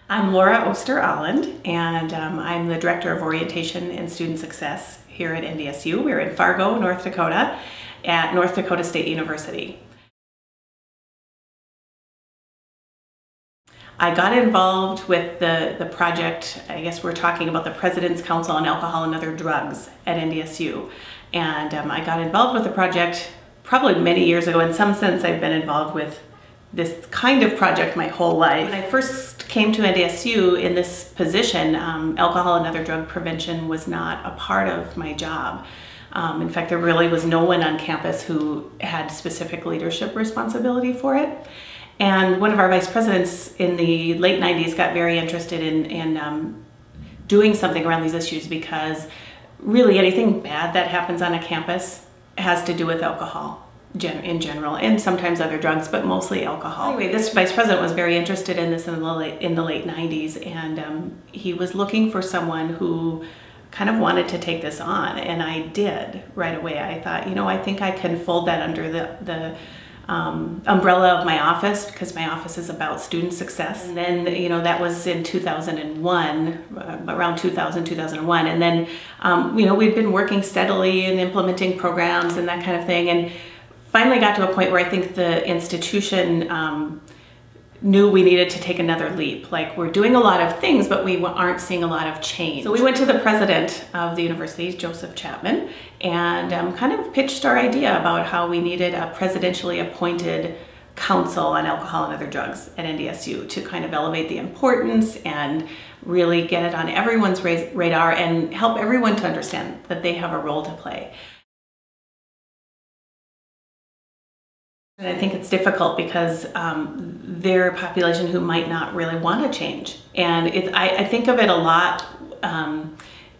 I'm Laura Oster-Aaland, and I'm the Director of Orientation and Student Success here at NDSU. We're in Fargo, North Dakota, at North Dakota State University. I got involved with the project, I guess we're talking about the President's Council on Alcohol and Other Drugs at NDSU. And I got involved with the project probably many years ago. In some sense, I've been involved with this kind of project my whole life. When I first came to NDSU in this position, alcohol and other drug prevention was not a part of my job. In fact, there really was no one on campus who had specific leadership responsibility for it. And one of our vice presidents in the late 90s got very interested in doing something around these issues, because really anything bad that happens on a campus has to do with alcohol in general, and sometimes other drugs, but mostly alcohol. Anyway, this vice president was very interested in this in the late 90s, and he was looking for someone who kind of wanted to take this on, and I did right away. I thought, you know, I think I can fold that under the umbrella of my office, because my office is about student success. And then, you know, that was in 2001, around 2001. And then, you know, we'd been working steadily and implementing programs and that kind of thing. And finally got to a point where I think the institution knew we needed to take another leap. Like, we're doing a lot of things, but we aren't seeing a lot of change. So we went to the president of the university, Joseph Chapman, and kind of pitched our idea about how we needed a presidentially appointed council on alcohol and other drugs at NDSU to kind of elevate the importance and really get it on everyone's radar and help everyone to understand that they have a role to play. And I think it's difficult because they're a population who might not really want to change. And I think of it a lot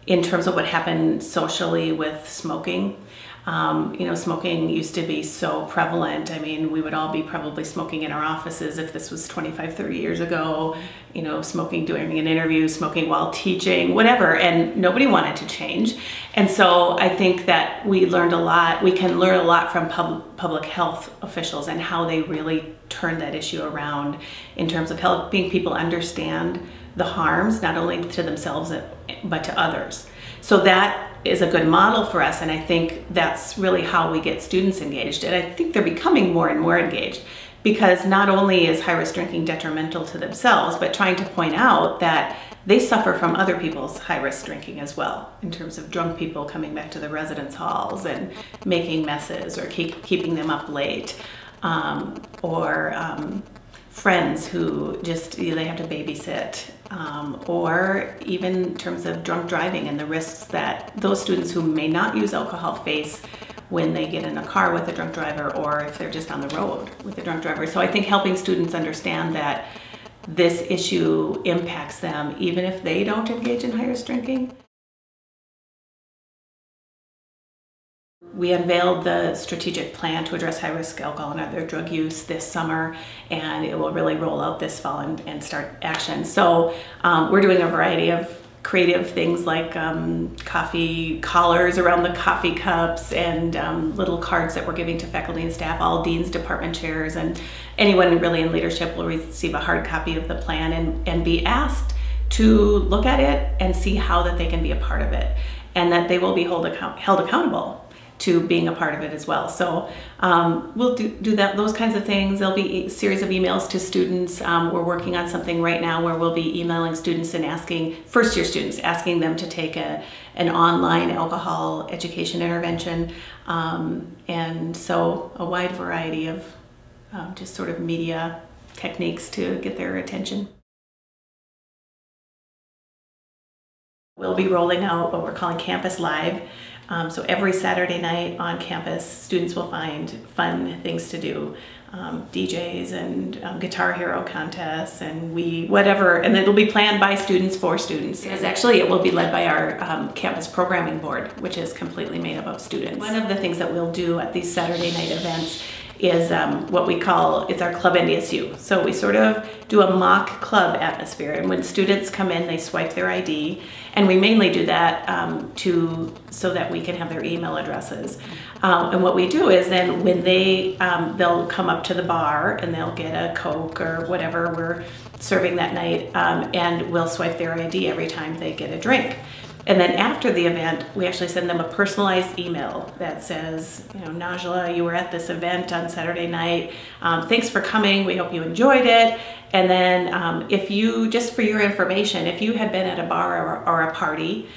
in terms of what happened socially with smoking. You know, smoking used to be so prevalent. I mean, we would all be probably smoking in our offices if this was 25, 30 years ago, you know, smoking during an interview, smoking while teaching, whatever, and nobody wanted to change. And so I think that we learned a lot. We can learn a lot from public health officials and how they really turned that issue around in terms of helping people understand the harms, not only to themselves, but to others. So that is a good model for us, and I think that's really how we get students engaged. And I think they're becoming more and more engaged, because not only is high-risk drinking detrimental to themselves, but trying to point out that they suffer from other people's high-risk drinking as well, in terms of drunk people coming back to the residence halls and making messes or keeping them up late, or friends who just, they have to babysit, or even in terms of drunk driving and the risks that those students who may not use alcohol face when they get in a car with a drunk driver, or if they're just on the road with a drunk driver. So I think helping students understand that this issue impacts them even if they don't engage in high-risk drinking. We unveiled the strategic plan to address high-risk alcohol and other drug use this summer, and it will really roll out this fall and start action. So we're doing a variety of creative things like coffee collars around the coffee cups, and little cards that we're giving to faculty and staff. All deans, department chairs, and anyone really in leadership will receive a hard copy of the plan and be asked to look at it and see how that they can be a part of it, and that they will be held accountable to being a part of it as well. So we'll do those kinds of things. There'll be a series of emails to students. We're working on something right now where we'll be emailing students and asking, first-year students, asking them to take an online alcohol education intervention. And so a wide variety of just sort of media techniques to get their attention. We'll be rolling out what we're calling Campus Live. So every Saturday night on campus, students will find fun things to do. DJs and Guitar Hero contests and whatever, and it'll be planned by students for students. Because actually it will be led by our campus programming board, which is completely made up of students. One of the things that we'll do at these Saturday night events is what we call, it's our Club NDSU. So we sort of do a mock club atmosphere, and when students come in, they swipe their ID, and we mainly do that so that we can have their email addresses. And what we do is then when they'll come up to the bar and they'll get a Coke or whatever we're serving that night, and we'll swipe their ID every time they get a drink. And then after the event, we actually send them a personalized email that says, Najla, you were at this event on Saturday night. Thanks for coming. We hope you enjoyed it. And then if you, just for your information, if you had been at a bar or a party,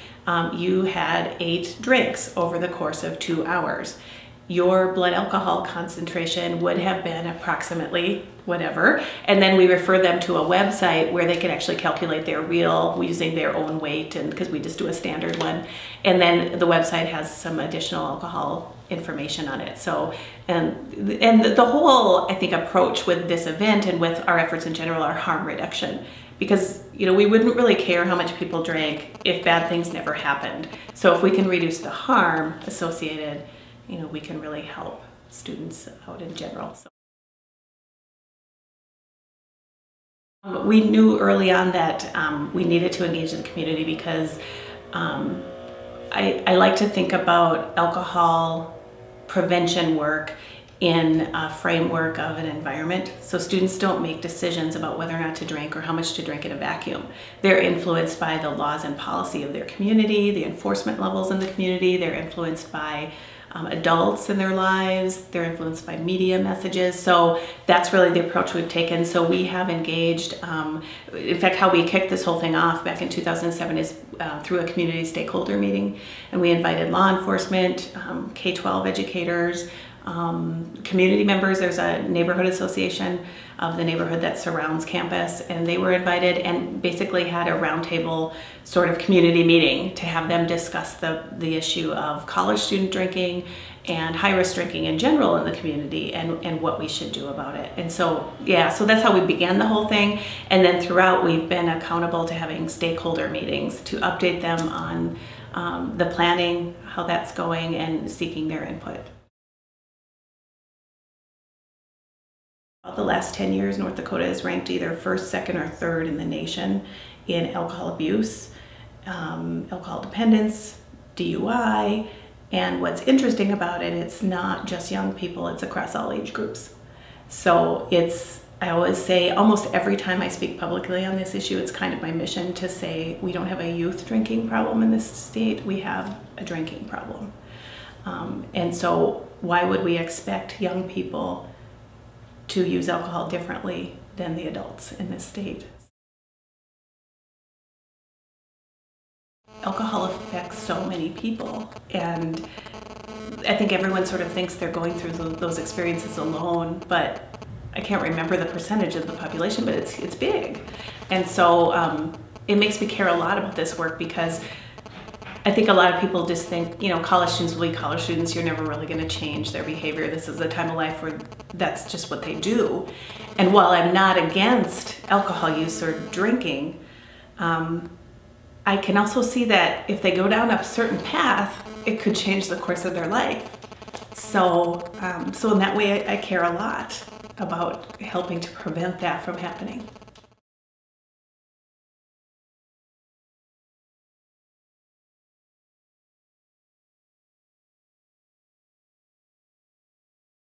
you had 8 drinks over the course of 2 hours. Your blood alcohol concentration would have been approximately whatever, and then we refer them to a website where they can actually calculate their using their own weight, and because we just do a standard one, and then the website has some additional alcohol information on it. So, and the whole, I think, approach with this event and with our efforts in general are harm reduction. Because we wouldn't really care how much people drank if bad things never happened. So if we can reduce the harm associated, we can really help students out in general. So. We knew early on that we needed to engage the community because I like to think about alcohol prevention work in a framework of an environment. So students don't make decisions about whether or not to drink or how much to drink in a vacuum. They're influenced by the laws and policy of their community, the enforcement levels in the community. They're influenced by adults in their lives. They're influenced by media messages. So that's really the approach we've taken. So we have engaged, in fact, how we kicked this whole thing off back in 2007 is through a community stakeholder meeting. And we invited law enforcement, K-12 educators, community members. There's a neighborhood association of the neighborhood that surrounds campus, and they were invited and basically had a roundtable sort of community meeting to have them discuss the issue of college student drinking and high-risk drinking in general in the community and what we should do about it. And so, yeah, so that's how we began the whole thing. And then throughout, we've been accountable to having stakeholder meetings to update them on the planning, how that's going, and seeking their input. The last 10 years, North Dakota is ranked either first, second, or third in the nation in alcohol abuse, alcohol dependence, DUI, and what's interesting about it, it's not just young people, it's across all age groups. So I always say, almost every time I speak publicly on this issue, it's kind of my mission to say, we don't have a youth drinking problem in this state, we have a drinking problem. And so why would we expect young people to use alcohol differently than the adults in this state? Alcohol affects so many people, and I think everyone sort of thinks they're going through those experiences alone, but I can't remember the percentage of the population, but it's big. And so it makes me care a lot about this work because I think a lot of people just think, college students will be college students, you're never really going to change their behavior. This is a time of life where that's just what they do. And while I'm not against alcohol use or drinking, I can also see that if they go down a certain path, it could change the course of their life. So in that way, I care a lot about helping to prevent that from happening.